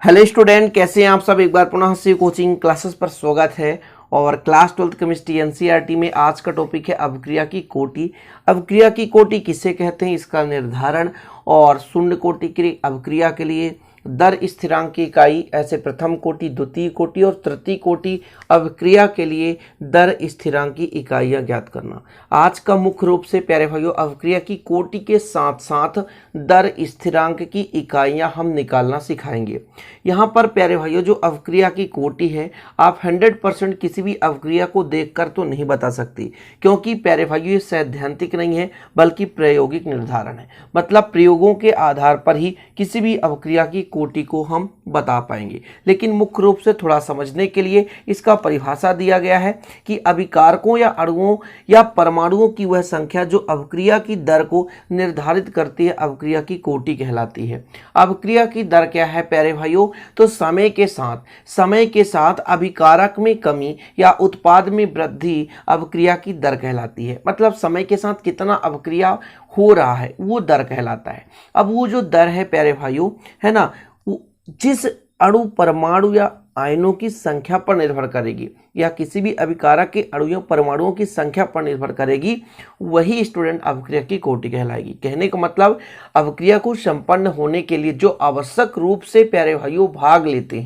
Hello student, कैसे हैं आप सब। एक बार पुनः से कोचिंग क्लासेस पर स्वागत है। और क्लास 12th केमिस्ट्री एनसीईआरटी में आज का टॉपिक है अवक्रिया की कोटि। अवक्रिया की कोटि किसे कहते हैं, इसका निर्धारण, और शून्य कोटि की अवक्रिया के लिए दर स्थिरांक की इकाई, ऐसे प्रथम कोटि, द्वितीय कोटि और तृतीय कोटि अवक्रिया के लिए दर स्थिरांक की इकाइयाँ ज्ञात करना। आज का मुख्य रूप से प्यारे भाइयों अवक्रिया की कोटि के साथ साथ दर स्थिरांक की इकाइयाँ हम निकालना सिखाएंगे। यहाँ पर प्यारे भाइयों जो अवक्रिया की कोटि है, आप 100% किसी भी अवक्रिया को देखकर तो नहीं बता सकती, क्योंकि प्यारे भाइयों ये सैद्धांतिक नहीं है बल्कि प्रायोगिक निर्धारण है। मतलब प्रयोगों के आधार पर ही किसी भी अवक्रिया की कोटि को हम बता पाएंगे। लेकिन मुख्य रूप से थोड़ा समझने के लिए इसका परिभाषा दिया गया है कि अभिकारकों या अणुओं या परमाणुओं की वह संख्या जो अवक्रिया की दर को निर्धारित करती है अवक्रिया की कोटि कहलाती है। अवक्रिया की दर क्या है प्यारे भाइयों, तो समय के साथ अभिकारक में कमी या उत्पाद में वृद्धि अवक्रिया की दर कहलाती है। मतलब समय के साथ कितना अवक्रिया हो रहा है वो दर कहलाता है। अब वो जो दर है प्यारे भाइयों, है ना, जिस अणु परमाणु या आयनों की संख्या पर निर्भर करेगी या किसी भी अभिकारक के अणुओं परमाणुओं की संख्या पर निर्भर करेगी, वही स्टूडेंट अवक्रिया की कोटि कहलाएगी। कहने का मतलब अवक्रिया को संपन्न होने के लिए जो आवश्यक रूप से प्यारे भाइयों भाग लेते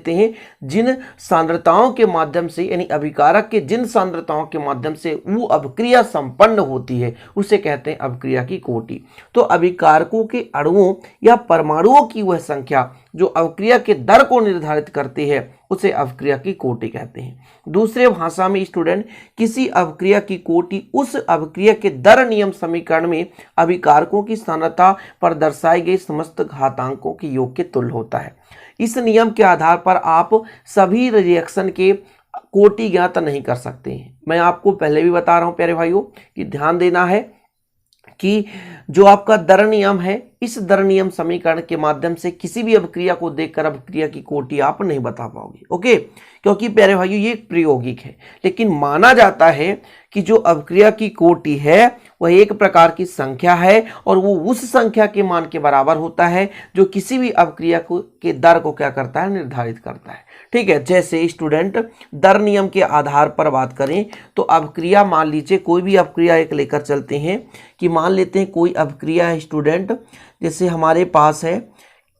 हैं जिन सांद्रताओं के माध्यम से, यानी अभिकारक के जिन सांद्रताओं के माध्यम से वो अवक्रिया संपन्न होती है उसे कहते हैं अवक्रिया की कोटि। तो अभिकारकों के अणुओं या परमाणुओं की वह संख्या जो अवक्रिया के दर को निर्धारित करती है उसे अवक्रिया की कोटि कहते हैं। दूसरे भाषा में स्टूडेंट किसी अवक्रिया की कोटि उस अवक्रिया के दर नियम समीकरण में अभिकारकों की सांद्रता पर दर्शाई गई समस्त घातांकों के योग के तुल्य होता है। इस नियम के आधार पर आप सभी रिएक्शन के कोटि ज्ञात नहीं कर सकते हैं। मैं आपको पहले भी बता रहा हूं प्यारे भाइयों कि ध्यान देना है कि जो आपका दर नियम है, इस दर नियम समीकरण के माध्यम से किसी भी अवक्रिया को देखकर अवक्रिया की कोटि आप नहीं बता पाओगे। ओके, क्योंकि प्यारे भाइयों ये प्रायोगिक है। लेकिन माना जाता है कि जो अवक्रिया की कोटि है वह एक प्रकार की संख्या है और वो उस संख्या के मान के बराबर होता है जो किसी भी अवक्रिया के दर को क्या करता है, निर्धारित करता है। ठीक है, जैसे स्टूडेंट दर नियम के आधार पर बात करें तो अवक्रिया, मान लीजिए कोई भी अवक्रिया एक लेकर चलते हैं कि मान लेते हैं कोई अवक्रिया है स्टूडेंट, जैसे हमारे पास है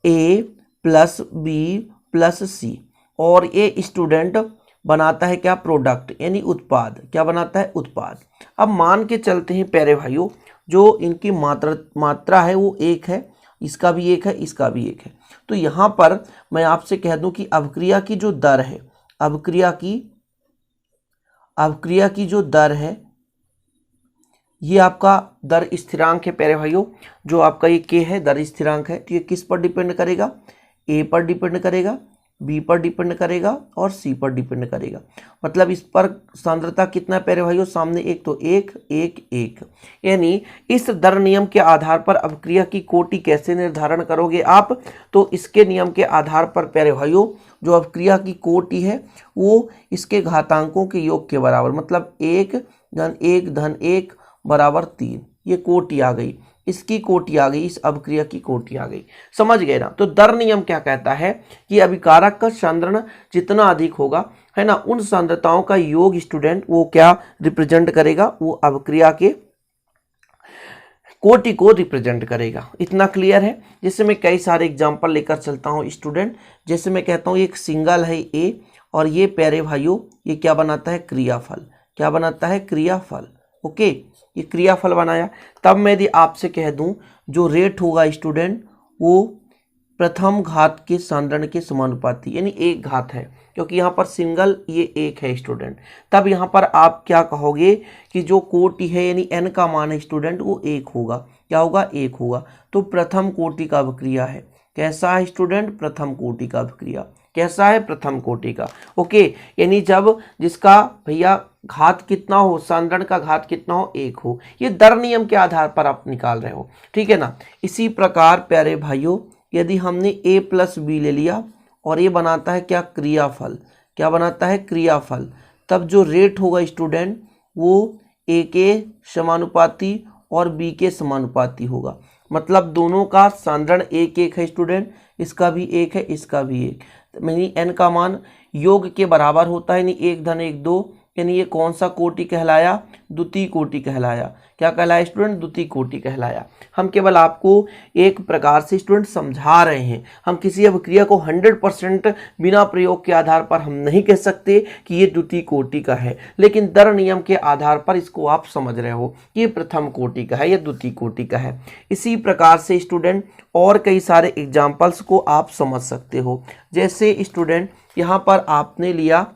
A + B + C और ये स्टूडेंट बनाता है क्या, प्रोडक्ट, यानी उत्पाद। क्या बनाता है, उत्पाद। अब मान के चलते हैं प्यारे भाइयों जो इनकी मात्रा है वो एक है, इसका भी एक है, इसका भी एक है। तो यहाँ पर मैं आपसे कह दूं कि अवक्रिया की जो दर है, अवक्रिया की जो दर है ये आपका दर स्थिरांक है प्यारे भाइयों। जो आपका ये K है दर स्थिरांक है, तो ये किस पर डिपेंड करेगा, A पर डिपेंड करेगा, B पर डिपेंड करेगा और C पर डिपेंड करेगा। मतलब इस पर सांद्रता कितना है प्यारे भाइयों, सामने एक तो एक एक एक, यानी इस दर नियम के आधार पर अवक्रिया की कोटि कैसे निर्धारण करोगे आप, तो इसके नियम के आधार पर प्यारे भाइयों जो अवक्रिया की कोटि है वो इसके घातांकों के योग के बराबर, मतलब 1 धन 1 धन 1 बराबर 3, ये कोटि आ गई, इसकी कोटि आ गई, इस अवक्रिया की कोटि आ गई। समझ गए ना। तो दर नियम क्या कहता है कि अभिकारक का सांद्रण जितना अधिक होगा, है ना, उन सांद्रताओं का योग स्टूडेंट वो क्या रिप्रेजेंट करेगा, वो अवक्रिया के कोटि को रिप्रेजेंट करेगा। इतना क्लियर है। जैसे मैं कई सारे एग्जांपल लेकर चलता हूं स्टूडेंट, जैसे मैं कहता हूं एक सिंगल है A और ये प्यारे भाइयों ये क्या बनाता है, क्रियाफल। क्या बनाता है, क्रियाफल। ओके, ये क्रियाफल बनाया। तब मैं यदि आपसे कह दूं जो रेट होगा स्टूडेंट वो प्रथम घात के सांद्रण के समानुपाती, यानी एक घात है, क्योंकि यहाँ पर सिंगल ये एक है स्टूडेंट। तब यहाँ पर आप क्या कहोगे कि जो कोटि है यानी n का मान है स्टूडेंट वो एक होगा। क्या होगा, एक होगा। तो प्रथम कोटि का अवक्रिया है। कैसा है स्टूडेंट, प्रथम कोटि का अवक्रिया। कैसा है, प्रथम कोटि का। ओके, यानी जब जिसका भैया घात कितना हो, सांद्रण का घात कितना हो, एक हो। ये दर नियम के आधार पर आप निकाल रहे हो, ठीक है ना। इसी प्रकार प्यारे भाइयों यदि हमने A + B ले लिया और ये बनाता है क्या, क्रियाफल। क्या बनाता है, क्रियाफल। तब जो रेट होगा स्टूडेंट वो A के समानुपाती और B के समानुपाती होगा। मतलब दोनों का सांद्रण एक एक है स्टूडेंट, इसका भी एक है, इसका भी एक, यानी n का मान योग के बराबर होता है, यानी 1 धन 1 2, यानी ये कौन सा कोटि कहलाया, द्वितीय कोटि कहलाया। क्या कहलाया स्टूडेंट, द्वितीय कोटि कहलाया। हम केवल आपको एक प्रकार से स्टूडेंट समझा रहे हैं, हम किसी अभिक्रिया को 100% बिना प्रयोग के आधार पर हम नहीं कह सकते कि ये द्वितीय कोटि का है, लेकिन दर नियम के आधार पर इसको आप समझ रहे हो कि ये प्रथम कोटि का है या द्वितीय कोटि का है। इसी प्रकार से स्टूडेंट और कई सारे एग्जाम्पल्स को आप समझ सकते हो। जैसे स्टूडेंट यहाँ पर आपने लिया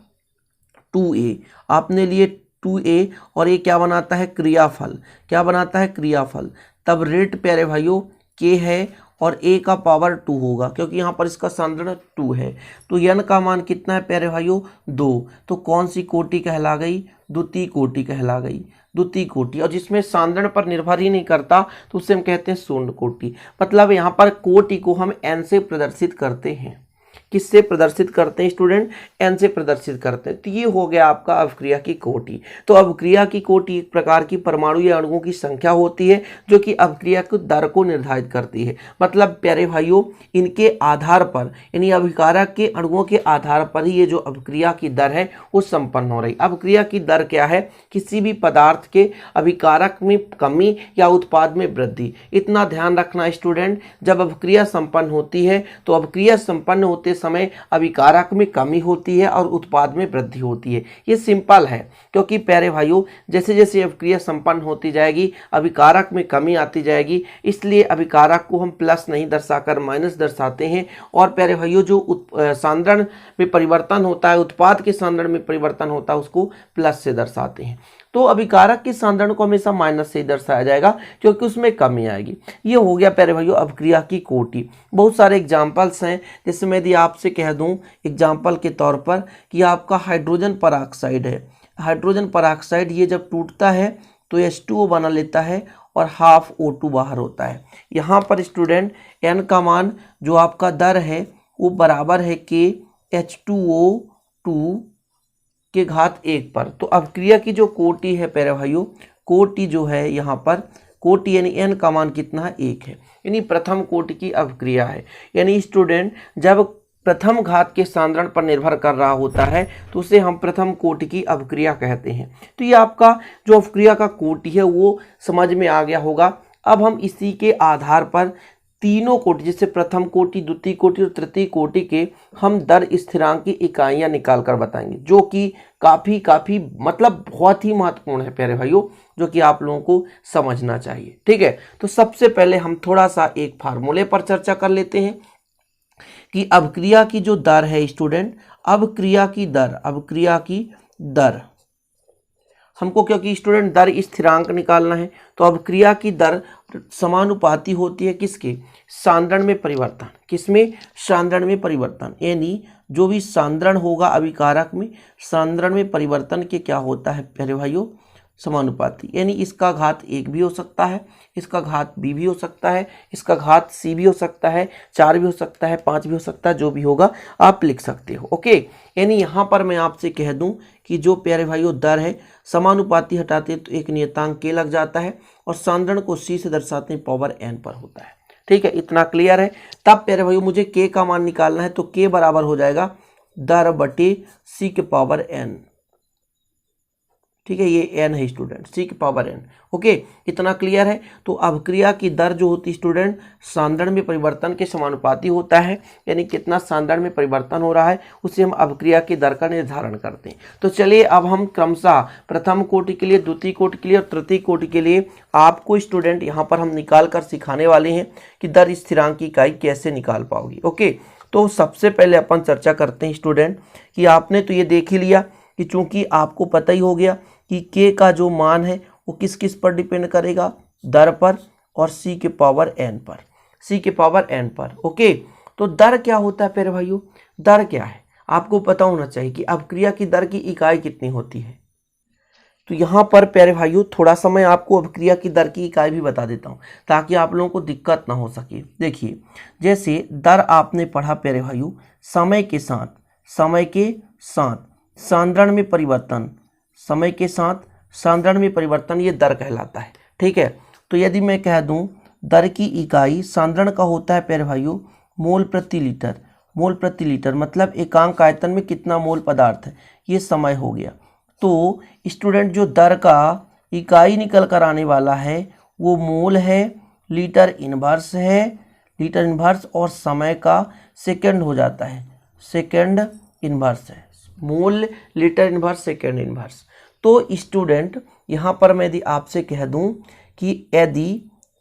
2a, आपने लिए 2a और ये क्या बनाता है, क्रियाफल। क्या बनाता है, क्रियाफल। तब रेट प्यारे भाइयों k है और a का पावर 2 होगा, क्योंकि यहाँ पर इसका सांद्रण 2 है। तो n का मान कितना है प्यारे भाइयों, 2। तो कौन सी कोटि कहला गई, द्वितीय कोटि कहला गई, द्वितीय कोटि। और जिसमें सांद्रण पर निर्भर ही नहीं करता तो उसे हम कहते हैं शून्य कोटि। मतलब यहाँ पर कोटि को हम n से प्रदर्शित करते हैं। किससे प्रदर्शित करते हैं स्टूडेंट, n से प्रदर्शित करते हैं। तो ये हो गया आपका अवक्रिया की कोटि। तो अवक्रिया की कोटि एक प्रकार की परमाणु या अणुओं की संख्या होती है जो कि अवक्रिया की दर को निर्धारित करती है। मतलब प्यारे भाइयों इनके आधार पर, यानी अभिकारक के अणुओं के आधार पर ही ये जो अवक्रिया की दर है वो संपन्न हो रही। अवक्रिया की दर क्या है, किसी भी पदार्थ के अभिकारक में कमी या उत्पाद में वृद्धि। इतना ध्यान रखना स्टूडेंट, जब अवक्रिया संपन्न होती है तो अवक्रिया संपन्न होते समय अभिकारक में कमी होती है और उत्पाद में वृद्धि होती है। ये सिंपल है, क्योंकि प्यारे भाइयों जैसे जैसे अभिक्रिया संपन्न होती जाएगी अभिकारक में कमी आती जाएगी, इसलिए अभिकारक को हम प्लस नहीं दर्शाकर माइनस दर्शाते हैं। और प्यारे भाइयों जो सांद्रण में परिवर्तन होता है, उत्पाद के सांद्रण में परिवर्तन होता है, उसको प्लस से दर्शाते हैं। तो अभिकारक के सांद्रण को हमेशा माइनस से ही दर्शाया जाएगा क्योंकि उसमें कमी आएगी। ये हो गया प्यारे भाइयों अभिक्रिया की कोटि। बहुत सारे एग्जाम्पल्स हैं, जैसे मैं यदि आपसे कह दूं एग्जाम्पल के तौर पर कि आपका हाइड्रोजन परऑक्साइड है। हाइड्रोजन परऑक्साइड ये जब टूटता है तो H2O बना लेता है और हाफ O2 बाहर होता है। यहाँ पर स्टूडेंट n का मान जो आपका दर है वो बराबर है कि H2O2 के घात 1 पर। तो अभिक्रिया की जो कोटि है प्यारे भाइयों, कोटि जो है यहाँ पर कोटि यानी n का मान कितना है, 1 है, यानी प्रथम कोटि की अभिक्रिया है। यानी स्टूडेंट जब प्रथम घात के सांद्रण पर निर्भर कर रहा होता है तो उसे हम प्रथम कोटि की अभिक्रिया कहते हैं। तो ये आपका जो अभिक्रिया का कोटि है वो समझ में आ गया होगा। अब हम इसी के आधार पर तीनों कोटि, जैसे प्रथम कोटि, द्वितीय कोटि और तृतीय कोटि के हम दर स्थिरांक की इकाइयां निकाल कर बताएंगे, जो कि काफी मतलब बहुत ही महत्वपूर्ण है प्यारे भाइयों, जो कि आप लोगों को समझना चाहिए। ठीक है, तो सबसे पहले हम थोड़ा सा एक फार्मूले पर चर्चा कर लेते हैं कि अभिक्रिया की जो दर है स्टूडेंट, अभिक्रिया की दर हमको, क्योंकि स्टूडेंट दर स्थिरांक निकालना है, तो अभिक्रिया की दर समानुपाती होती है किसके, सांद्रण में परिवर्तन। किसमें, सांद्रण में परिवर्तन। यानी जो भी सांद्रण होगा अभिकारक में, सांद्रण में परिवर्तन के क्या होता है प्यारे भाइयों, समानुपाती। यानी इसका घात 1 भी हो सकता है, इसका घात b भी हो सकता है, इसका घात c भी हो सकता है, 4 भी हो सकता है, 5 भी हो सकता है, जो भी होगा आप लिख सकते हो। ओके, यानी यहाँ पर मैं आपसे कह दूं कि जो प्यारे भाइयों दर है, समानुपाती हटाते हैं तो एक नियतांक k लग जाता है और सांद्रण को c से दर्शाते हैं पावर n पर होता है। ठीक है, इतना क्लियर है। तब प्यारे भाइयों मुझे k का मान निकालना है, तो k बराबर हो जाएगा दर बटे c के पावर n। ठीक है, ये n है स्टूडेंट, c की पावर n। ओके, इतना क्लियर है। तो अभिक्रिया की दर जो होती है स्टूडेंट सांद्रण में परिवर्तन के समानुपाती होता है, यानी कितना सांद्रण में परिवर्तन हो रहा है उसे हम अभिक्रिया की दर का निर्धारण करते हैं। तो चलिए अब हम क्रमशः प्रथम कोटि के लिए, द्वितीय कोटि के लिए और तृतीय कोटि के लिए आपको स्टूडेंट यहाँ पर हम निकाल कर सिखाने वाले हैं कि दर स्थिरांक की इकाई कैसे निकाल पाओगी। ओके, तो सबसे पहले अपन चर्चा करते हैं स्टूडेंट कि आपने तो ये देख ही लिया कि चूंकि आपको पता ही हो गया कि k का जो मान है वो किस किस पर डिपेंड करेगा, दर पर और c के पावर n पर, c के पावर n पर। ओके, तो दर क्या होता है प्यारे भाइयों, दर क्या है आपको पता होना चाहिए कि अभिक्रिया की दर की इकाई कितनी होती है। तो यहाँ पर प्यारे भाइयों थोड़ा सा मैं आपको अभिक्रिया की दर की इकाई भी बता देता हूँ ताकि आप लोगों को दिक्कत ना हो सके। देखिए, जैसे दर आपने पढ़ा प्यारे भाइयों, समय के साथ सांद्रण में परिवर्तन, समय के साथ सांद्रण में परिवर्तन ये दर कहलाता है। ठीक है, तो यदि मैं कह दूं दर की इकाई सांद्रण का होता है प्यारे भाइयों मोल प्रति लीटर। मोल प्रति लीटर मतलब एकांक आयतन में कितना मोल पदार्थ है, ये समय हो गया। तो स्टूडेंट जो दर का इकाई निकल कर आने वाला है वो मोल है, लीटर इनवर्स है, लीटर इनवर्स, और समय का सेकंड हो जाता है, सेकंड इनवर्स है। मोल, लीटर इनवर्स, सेकंड इनवर्स। तो स्टूडेंट यहाँ पर मैं यदि आपसे कह दूं कि यदि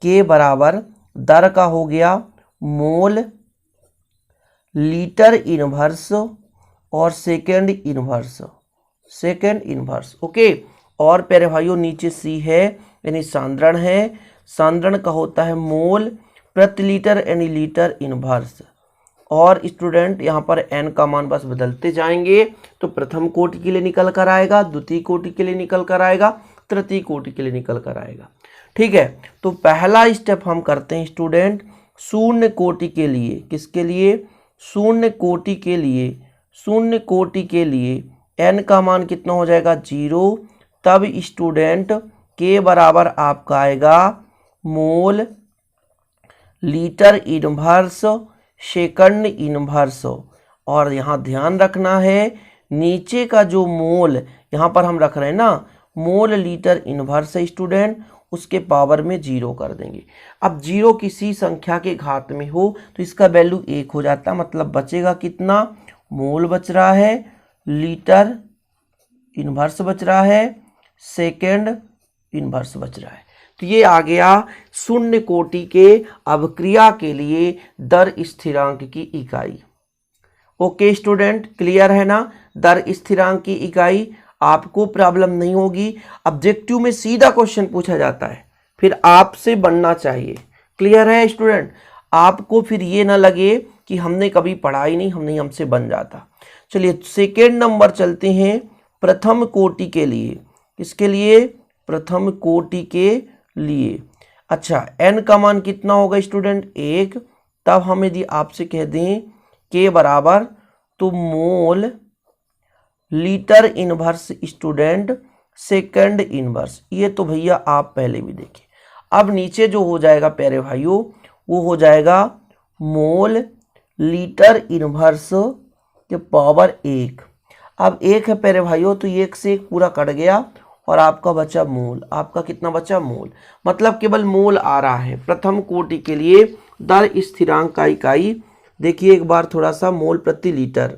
के बराबर दर का हो गया मोल, लीटर इनवर्स और second inverse, second inverse, okay. और प्यारे भाइयों नीचे सी है यानी सांद्रण है, सांद्रण का होता है मोल प्रति लीटर यानी लीटर इनवर्स। और स्टूडेंट यहाँ पर n का मान बस बदलते जाएंगे तो प्रथम कोटि के लिए निकल कर आएगा, द्वितीय कोटि के लिए निकल कर आएगा, तृतीय कोटि के लिए निकल कर आएगा। ठीक है, तो पहला स्टेप हम करते हैं स्टूडेंट शून्य कोटि के लिए। किसके लिए? शून्य कोटि के लिए। शून्य कोटि के लिए n का मान कितना हो जाएगा? 0। तब स्टूडेंट के बराबर आपका आएगा मोल, लीटर इनवर्स, सेकंड इनवर्स। और यहाँ ध्यान रखना है नीचे का जो मोल यहाँ पर हम रख रहे हैं ना, मोल लीटर इनवर्स है स्टूडेंट, उसके पावर में 0 कर देंगे। अब 0 किसी संख्या के घात में हो तो इसका वैल्यू 1 हो जाता है, मतलब बचेगा कितना? मोल बच रहा है, लीटर इनवर्स बच रहा है, सेकंड इनवर्स बच रहा है। तो ये आ गया शून्य कोटि के अवक्रिया के लिए दर स्थिरांक की इकाई। ओके स्टूडेंट, क्लियर है ना? दर स्थिरांक की इकाई, आपको प्रॉब्लम नहीं होगी। ऑब्जेक्टिव में सीधा क्वेश्चन पूछा जाता है, फिर आपसे बनना चाहिए। क्लियर है स्टूडेंट? आपको फिर ये ना लगे कि हमने कभी पढ़ा ही नहीं, हमने हमसे बन जाता। चलिए सेकेंड नंबर चलते हैं प्रथम कोटि के लिए। किसके लिए? प्रथम कोटि के लिए। अच्छा, n का मान कितना होगा स्टूडेंट? 1। तब हम यदि आपसे कह दें के बराबर तो mole, litre inverse student, second inverse. ये तो भैया आप पहले भी देखें। अब नीचे जो हो जाएगा प्यारे भाइयों वो हो जाएगा मोल, लीटर इनवर्स के पावर 1। अब 1 है प्यारे भाइयों तो 1 से 1 पूरा कट गया और आपका बचा मोल। आपका कितना बचा? मोल। मतलब केवल मोल आ रहा है। प्रथम कोटि के लिए दर स्थिरांक का इकाई देखिए एक बार थोड़ा सा, मोल प्रति लीटर।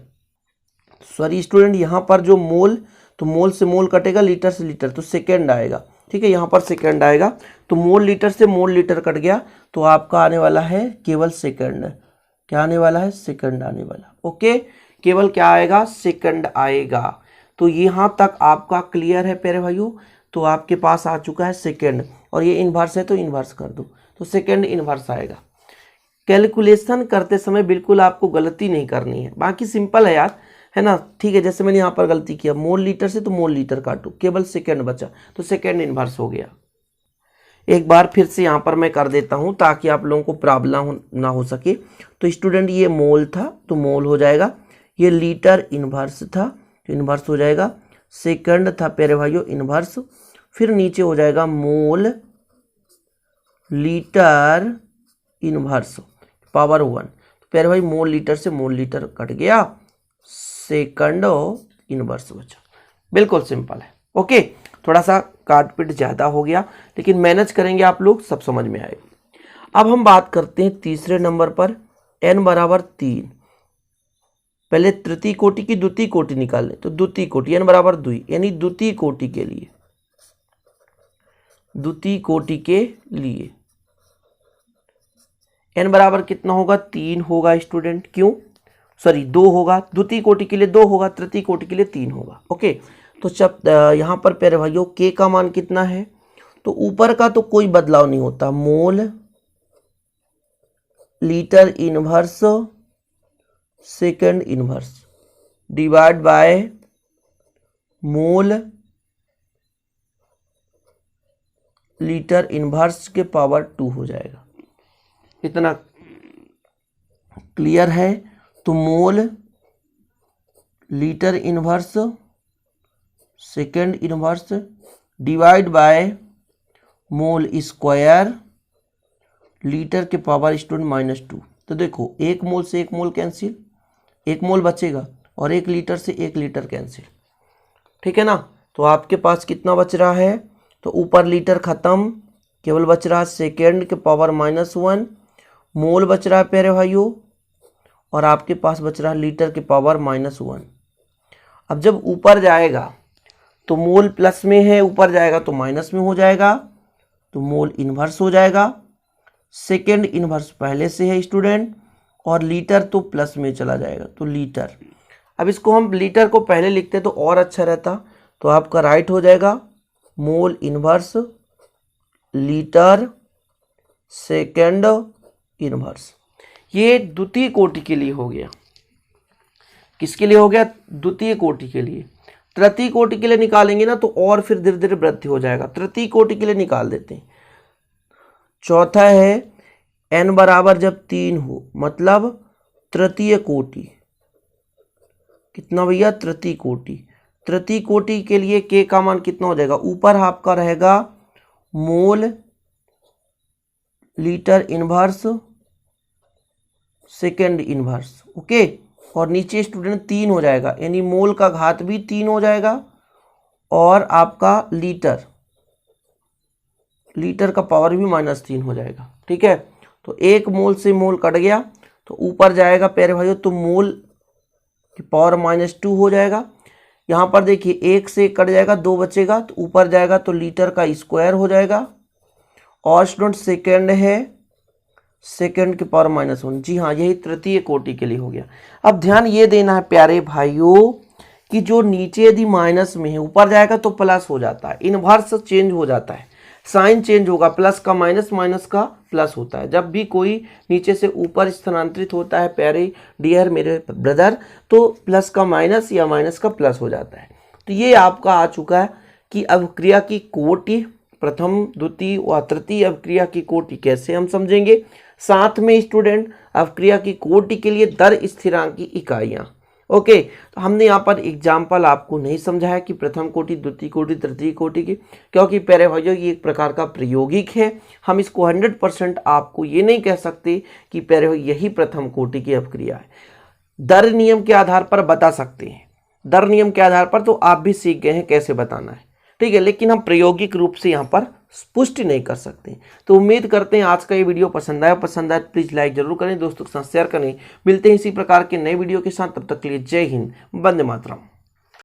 सॉरी स्टूडेंट, यहाँ पर जो मोल, तो मोल से मोल कटेगा, लीटर से लीटर, तो सेकंड आएगा। ठीक है, यहाँ पर सेकंड आएगा, तो मोल लीटर से मोल लीटर कट गया तो आपका आने वाला है केवल सेकंड। क्या आने वाला है? सेकंड आने वाला। ओके, केवल क्या आएगा? सेकंड आएगा। तो यहाँ तक आपका क्लियर है प्यारे भाइयों? तो आपके पास आ चुका है सेकंड, और ये इन्वर्स है तो इन्वर्स कर दो, तो सेकंड इन्वर्स आएगा। कैलकुलेशन करते समय बिल्कुल आपको गलती नहीं करनी है, बाकी सिंपल है यार, है ना? ठीक है, जैसे मैंने यहाँ पर गलती किया, मोल लीटर से तो मोल लीटर काटो, केवल सेकंड बचा तो सेकंड इन्वर्स हो गया। एक बार फिर से यहाँ पर मैं कर देता हूँ ताकि आप लोगों को प्रॉब्लम ना हो सके। तो स्टूडेंट ये मोल था तो मोल हो जाएगा, ये लीटर इन्वर्स था तो इन्वर्स हो जाएगा, सेकंड था प्यारे भाइयों इन्वर्स, फिर नीचे हो जाएगा मोल, लीटर इन्वर्स पावर 1। तो प्यारे भाई मोल लीटर से मोल लीटर कट गया, सेकंड इन्वर्स बचा। बिल्कुल सिंपल है। ओके, थोड़ा सा काट पीट ज़्यादा हो गया लेकिन मैनेज करेंगे आप लोग, सब समझ में आएगा। अब हम बात करते हैं तीसरे नंबर पर, n बराबर 3। पहले तृतीय कोटि की द्वितीय कोटि निकाल लें, तो द्वितीय कोटि n बराबर 2, यानी द्वितीय कोटि के लिए, द्वितीय कोटि के लिए n बराबर कितना होगा? 3 होगा स्टूडेंट। क्यों? सॉरी 2 होगा, द्वितीय कोटि के लिए 2 होगा, तृतीय कोटि के लिए 3 होगा। ओके, तो जब यहाँ पर प्यारे भाइयों k का मान कितना है? तो ऊपर का तो कोई बदलाव नहीं होता, mole, litre inverse, second inverse divide by mole, litre inverse के पावर 2 हो जाएगा। इतना क्लियर है? तो mole, litre inverse, second inverse divide by mole square litre के पावर स्टूडेंट -2। तो देखो 1 मोल से 1 मोल कैंसिल, 1 मोल बचेगा और 1 लीटर से 1 लीटर कैंसिल, ठीक है ना। तो आपके पास कितना बच रहा है, तो ऊपर लीटर खत्म, केवल बच रहा है सेकेंड के पावर -1 मोल बच रहा है प्यारे भाइयों, और आपके पास बच रहा है लीटर के पावर -1। अब जब ऊपर जाएगा तो मोल प्लस में है, ऊपर जाएगा तो माइनस में हो जाएगा, तो मोल इन्वर्स हो जाएगा। सेकेंड इन्वर्स पहले से है स्टूडेंट, और लीटर तो प्लस में चला जाएगा, तो लीटर। अब इसको हम लीटर को पहले लिखते तो और अच्छा रहता, तो आपका राइट हो जाएगा मोल इन्वर्स लीटर सेकेंड इन्वर्स। ये द्वितीय कोटि के लिए हो गया। किसके लिए हो गया? द्वितीय कोटि के लिए। तृतीय कोटि के लिए निकालेंगे ना तो और फिर धीरे धीरे वृद्धि हो जाएगा। तृतीय कोटि के लिए निकाल देते हैं। चौथा है n बराबर जब 3 हो, मतलब तृतीय कोटि। कितना भैया? तृतीय कोटि। तृतीय कोटि के लिए k का मान कितना हो जाएगा? ऊपर आपका रहेगा मोल litre inverse second inverse, okay, और नीचे स्टूडेंट 3 हो जाएगा, यानी मोल का घात भी 3 हो जाएगा, और आपका लीटर का पावर भी -3 हो जाएगा, ठीक है। तो 1 मोल से मोल कट गया तो ऊपर जाएगा प्यारे भाइयों, तो मोल की पावर -2 हो जाएगा। यहाँ पर देखिए 1 से 1 कट जाएगा, 2 बचेगा, तो ऊपर जाएगा तो लीटर का स्क्वायर हो जाएगा, और स्टूडेंट सेकेंड है सेकेंड के पावर -1। जी हाँ, यही तृतीय कोटि के लिए हो गया। अब ध्यान ये देना है प्यारे भाइयों कि जो नीचे यदि माइनस में है, ऊपर जाएगा तो प्लस हो जाता है, इनवर्स चेंज हो जाता है, साइन चेंज होगा, प्लस का माइनस, माइनस का प्लस होता है। जब भी कोई नीचे से ऊपर स्थानांतरित होता है प्यारे डियर मेरे ब्रदर, तो प्लस का माइनस या माइनस का प्लस हो जाता है। तो ये आपका आ चुका है कि अवक्रिया की कोटि, प्रथम द्वितीय व तृतीय अवक्रिया की कोटि कैसे हम समझेंगे। साथ में स्टूडेंट अवक्रिया की कोटि के लिए दर स्थिरांक की इकाइयाँ, ओके। तो हमने यहाँ पर एग्जाम्पल आपको नहीं समझाया कि प्रथम कोटि, द्वितीय कोटि, तृतीय कोटि की, क्योंकि प्यारे भाइयों ये एक प्रकार का प्रायोगिक है। हम इसको 100% आपको ये नहीं कह सकते कि प्यारे भाई यही प्रथम कोटि की अवक्रिया है। दर नियम के आधार पर बता सकते हैं, दर नियम के आधार पर तो आप भी सीख गए हैं कैसे बताना है, ठीक है, लेकिन हम प्रायोगिक रूप से यहाँ पर पुष्टि नहीं कर सकते। तो उम्मीद करते हैं आज का ये वीडियो पसंद आया तो प्लीज़ लाइक जरूर करें, दोस्तों के साथ शेयर करें। मिलते हैं इसी प्रकार के नए वीडियो के साथ, तब तक के लिए जय हिंद, वंदे मातरम।